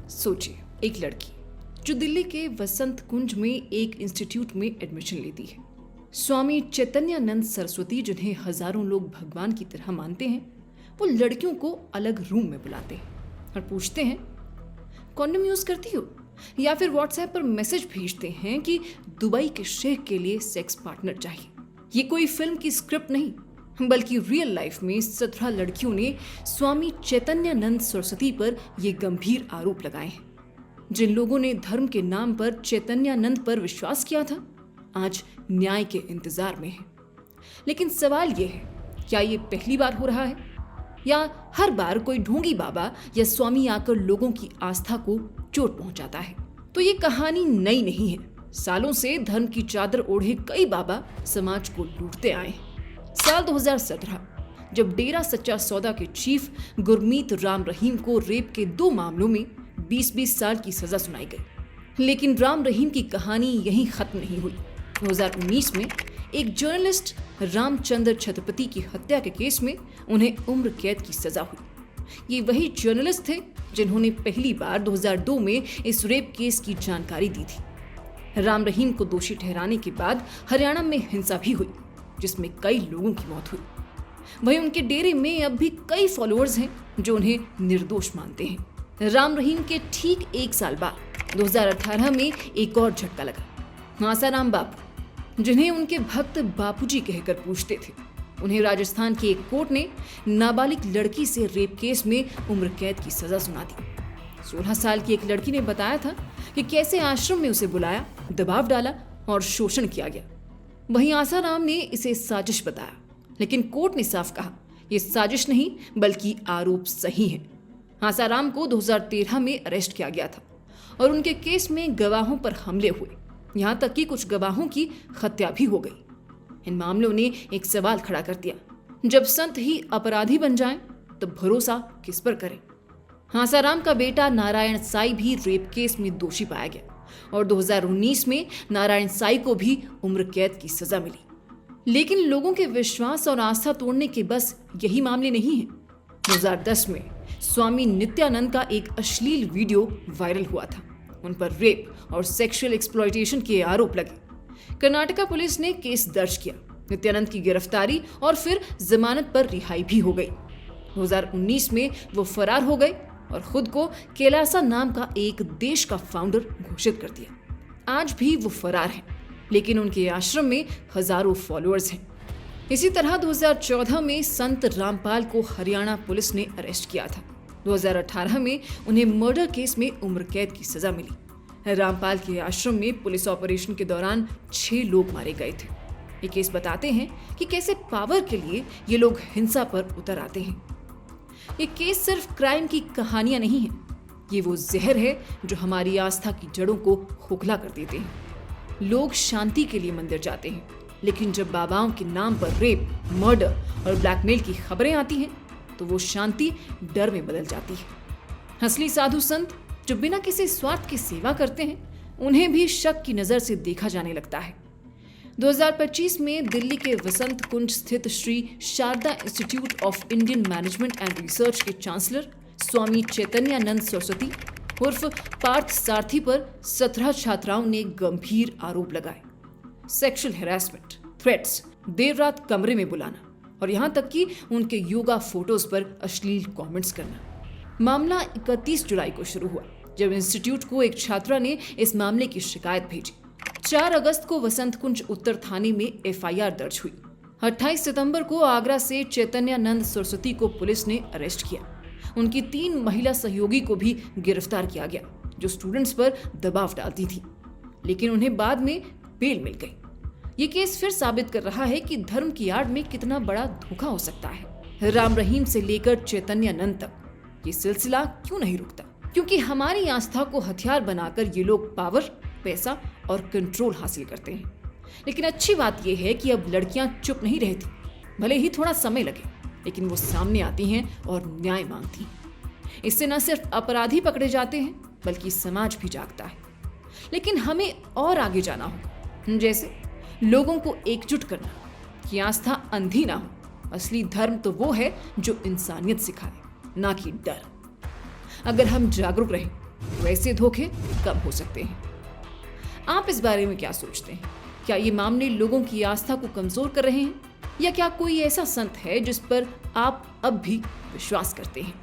सोचिए, एक लड़की जो दिल्ली के वसंत कुंज में एक इंस्टीट्यूट में एडमिशन लेती है। स्वामी चैतन्यानंद सरस्वती, जिन्हें हजारों लोग भगवान की तरह मानते हैं, वो लड़कियों को अलग रूम में बुलाते हैं और पूछते हैं, कॉन्डोम यूज करती हो? या फिर व्हाट्सएप पर मैसेज भेजते हैं कि दुबई के शेख के लिए सेक्स पार्टनर चाहिए। ये कोई फिल्म की स्क्रिप्ट नहीं, बल्कि रियल लाइफ में 17 लड़कियों ने स्वामी चैतन्यानंद सरस्वती पर ये गंभीर आरोप लगाए हैं। जिन लोगों ने धर्म के नाम पर चैतन्यानंद पर विश्वास किया था, आज न्याय के इंतजार में है। लेकिन सवाल ये है, क्या ये पहली बार हो रहा है या हर बार कोई ढोंगी बाबा या स्वामी आकर लोगों की आस्था को चोट पहुंचाता है? तो ये कहानी नई नहीं है। सालों से धर्म की चादर ओढ़े कई बाबा समाज को लूटते आए हैं। साल 2017 जब डेरा सच्चा सौदा के चीफ गुरमीत राम रहीम को रेप के 2 मामलों में 20-20 साल की सजा सुनाई गई। लेकिन राम रहीम की कहानी यहीं खत्म नहीं हुई। 2019 में एक जर्नलिस्ट रामचंद्र छत्रपति की हत्या के केस में उन्हें उम्र कैद की सजा हुई। ये वही जर्नलिस्ट थे जिन्होंने पहली बार 2002 में इस रेप केस की जानकारी दी थी। राम रहीम को दोषी ठहराने के बाद हरियाणा में हिंसा भी हुई, जिसमें कई लोगों की मौत हुई। वहीं उनके डेरे में अब भी कई फॉलोअर्स हैं जो उन्हें निर्दोष मानते हैं। राम रहीम के ठीक 1 साल बाद 2018 में एक और झटका लगा। आसाराम बापू, जिन्हें उनके भक्त बापूजी कहकर पूछते थे, उन्हें राजस्थान की एक कोर्ट ने नाबालिग लड़की से रेप केस में उम्र कैद की सजा सुना दी। 16 साल की एक लड़की ने बताया था कि कैसे आश्रम में उसे बुलाया, दबाव डाला और शोषण किया गया। वहीं आसाराम ने इसे साजिश बताया, लेकिन कोर्ट ने साफ कहा, यह साजिश नहीं बल्कि आरोप सही है। आसाराम को 2013 में अरेस्ट किया गया था और उनके केस में गवाहों पर हमले हुए, यहां तक कि कुछ गवाहों की हत्या भी हो गई। इन मामलों ने एक सवाल खड़ा कर दिया, जब संत ही अपराधी बन जाएं, तो भरोसा किस पर करें? आसाराम का बेटा नारायण साई भी रेप केस में दोषी पाया गया और 2019 में नारायण साई को भी उम्र कैद की सजा मिली। लेकिन लोगों के विश्वास और आस्था तोड़ने के बस यही मामले नहीं हैं। 2010 में स्वामी नित्यानंद का एक अश्लील वीडियो वायरल हुआ था। उन पर रेप और सेक्सुअल एक्सप्लॉयटेशन के आरोप लगे। कर्नाटका पुलिस ने केस दर्ज किया, नित्यानंद की गिरफ्तारी और फिर जमानत पर रिहाई भी हो गई। 2019 में वो फरार हो गए और खुद को कैलासा नाम का एक देश का फाउंडर घोषित कर दिया। आज भी वो फरार हैं, लेकिन उनके आश्रम में हजारों फॉलोअर्स हैं। इसी तरह 2014 में संत रामपाल को हरियाणा पुलिस ने अरेस्ट किया था। 2018 में उन्हें मर्डर केस में उम्र कैद की सजा मिली। रामपाल के आश्रम में पुलिस ऑपरेशन के दौरान 6 लोग मारे गए थे। ये केस बताते हैं कि कैसे पावर के लिए ये लोग हिंसा पर उतर आते हैं। ये केस सिर्फ क्राइम की कहानियां नहीं है, ये वो जहर है जो हमारी आस्था की जड़ों को खोखला कर देते हैं। लोग शांति के लिए मंदिर जाते हैं, लेकिन जब बाबाओं के नाम पर रेप, मर्डर और ब्लैकमेल की खबरें आती हैं, तो वो शांति डर में बदल जाती है। असली साधु संत जो बिना किसी स्वार्थ की सेवा करते हैं, उन्हें भी शक की नजर से देखा जाने लगता है। 2025 में दिल्ली के वसंत कुंज स्थित Shri Sharda institute of Indian management and research के चांसलर स्वामी चैतन्यानंद सरस्वती उर्फ पार्थ सारथी पर 17 छात्राओं ने गंभीर आरोप लगाए। सेक्सुअल हैरेसमेंट, थ्रेट्स, देर रात कमरे में बुलाना और यहां तक कि उनके योगा फोटोज पर अश्लील कमेंट्स करना। मामला 31 जुलाई को शुरू हुआ, जब इंस्टीट्यूट को एक छात्रा ने इस मामले की शिकायत भेजी। 4 अगस्त को वसंत कुंज उत्तर थाने में एफआईआर दर्ज हुई। 28 सितंबर को आगरा से चैतन्यानंद सरस्वती को पुलिस ने अरेस्ट किया। उनकी 3 महिला सहयोगी को भी गिरफ्तार किया गया, जो स्टूडेंट्स पर दबाव डालती थी, लेकिन उन्हें बाद में बेल मिल गई। ये केस फिर साबित कर रहा है कि धर्म की आड़ में कितना बड़ा धोखा हो सकता है। राम रहीम से लेकर चैतन्यानंद तक ये सिलसिला क्यों नहीं रुकता? क्योंकि हमारी आस्था को हथियार बनाकर ये लोग पावर, पैसा और कंट्रोल हासिल करते हैं। लेकिन अच्छी बात यह है कि अब लड़कियां चुप नहीं रहती, भले ही थोड़ा समय लगे, लेकिन वो सामने आती हैं और न्याय मांगती हैं। इससे न सिर्फ अपराधी पकड़े जाते हैं, बल्कि समाज भी जागता है। लेकिन हमें और आगे जाना होगा, जैसे लोगों को एकजुट करना कि आस्था अंधी ना हो। असली धर्म तो वो है जो इंसानियत सिखाए, ना कि डर। अगर हम जागरूक रहें, तो ऐसे धोखे कम हो सकते हैं। आप इस बारे में क्या सोचते हैं? क्या ये मामले लोगों की आस्था को कमजोर कर रहे हैं, या क्या कोई ऐसा संत है जिस पर आप अब भी विश्वास करते हैं?